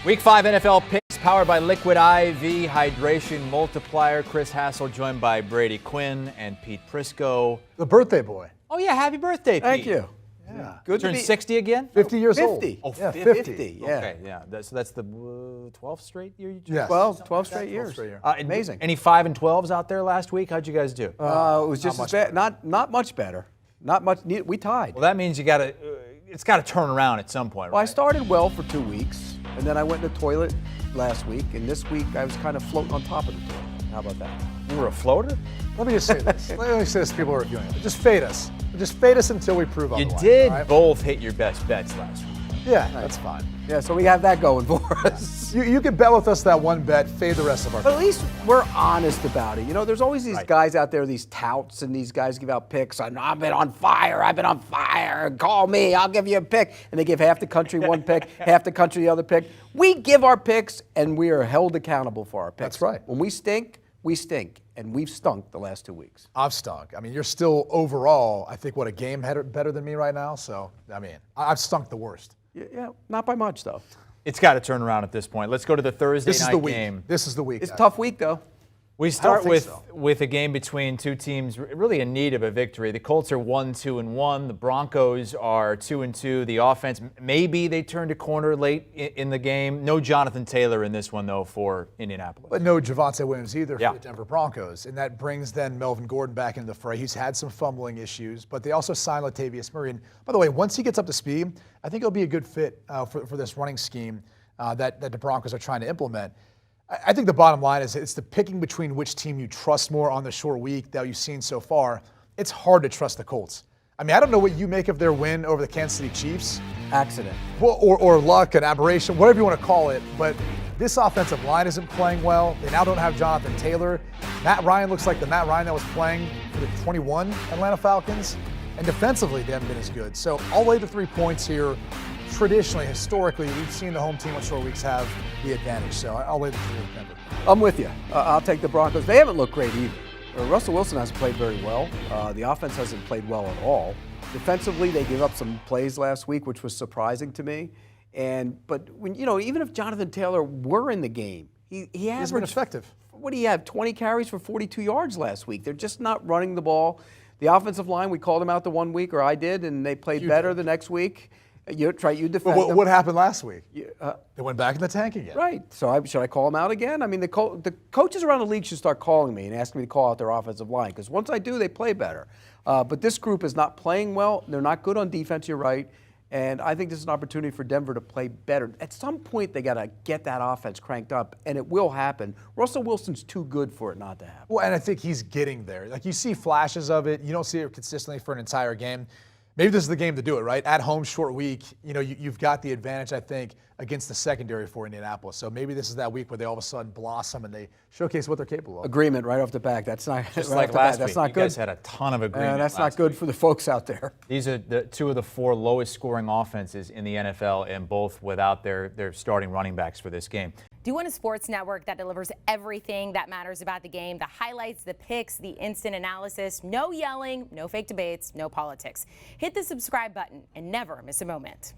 Week 5 NFL picks powered by Liquid IV Hydration Multiplier. Chris Hassel joined by Brady, Quinn, and Pete Prisco. The birthday boy. Oh, yeah. Happy birthday, Pete. Thank you. Yeah. Good to Turned be 60 again? 50 years 50. old. Oh, Yeah, 50. Yeah. Okay, yeah. So that's the 12th straight year you just Yes. 12 straight years. straight year. Amazing. Any 5 and 12s out there last week? How'd you guys do? It was just as bad. Not much better. Not much. We tied. Well, that means it's got to turn around at some point, Well, I right? started well for 2 weeks, and then I went in the toilet last week, and this week I was kind of floating on top of the toilet. How about that? You were a floater? Let me just say this. Let me say this to people who are viewing it. Just fade us. Just fade us until we prove You otherwise. did all right? both hit your best bets last week. Yeah, that's fine. Yeah, so we have that going for us. You can bet with us that one bet, fade the rest of our But at bets. least we're honest about it. You know, there's always these Right. guys out there, these touts, and these guys give out picks. I've been on fire. I've been on fire. Call me. I'll give you a pick. And they give half the country one pick, half the country the other pick. We give our picks, and we are held accountable for our picks. That's right. When we stink, we stink. And we've stunk the last 2 weeks. I've stunk. I mean, you're still overall, I think, a game better than me right now. So, I mean, I've stunk the worst. Yeah, not by much, though. It's got to turn around at this point. Let's go to the Thursday This is night the week. game. This is the week. It's a guys. tough week, though. We start think with a game between two teams really in need of a victory. The Colts are 1-2-1. The Broncos are 2-2. The offense, maybe they turned a corner late in the game. No Jonathan Taylor in this one, though, for Indianapolis. But no Javonte Williams either Yeah. for the Denver Broncos. And that brings then Melvin Gordon back into the fray. He's had some fumbling issues, but they also signed Latavius Murray. And by the way, once he gets up to speed, I think he'll be a good fit for this running scheme that the Broncos are trying to implement. I think the bottom line is it's the picking between which team you trust more on the short week that you've seen so far. It's hard to trust the Colts. I mean, I don't know what you make of their win over the Kansas City Chiefs. Accident. Well, or luck, an aberration, whatever you want to call it. But this offensive line isn't playing well. They now don't have Jonathan Taylor. Matt Ryan looks like the Matt Ryan that was playing for the 21 Atlanta Falcons. And defensively, they haven't been as good. So I'll lay the 3 points here. Traditionally, historically, we've seen the home team on short weeks have the advantage. So I'll lay the 3 with Denver. I'm with you. I'll take the Broncos. They haven't looked great either. Russell Wilson hasn't played very well. The offense hasn't played well at all. Defensively, they gave up some plays last week, which was surprising to me. But when even if Jonathan Taylor were in the game, he He's been effective. What do you have? 20 carries for 42 yards last week. They're just not running the ball. The offensive line, we called them out the 1 week, or I did, and they played better the next week. You defend But them. what happened last week? They went back in the tank again. Right. So should I call them out again? I mean, the coaches around the league should start calling me and asking me to call out their offensive line, because once I do, they play better. But this group is not playing well. They're not good on defense, you're right. And I think this is an opportunity for Denver to play better. At some point, they got to get that offense cranked up, and it will happen. Russell Wilson's too good for it not to happen. Well, and I think he's getting there. Like, you see flashes of it. You don't see it consistently for an entire game. Maybe this is the game to do it, right? At home, short week, you've got the advantage, I think, against the secondary for Indianapolis. So maybe this is that week where they all of a sudden blossom and they showcase what they're capable of. Agreement right off the back. That's not Just right like off the last bat. That's week. not You good. guys had a ton of agreement. That's not last good week. for the folks out there. These are the 2 of the 4 lowest scoring offenses in the NFL, and both without their starting running backs for this game. Do you want a sports network that delivers everything that matters about the game? The highlights, the picks, the instant analysis, no yelling, no fake debates, no politics. Hit the subscribe button and never miss a moment.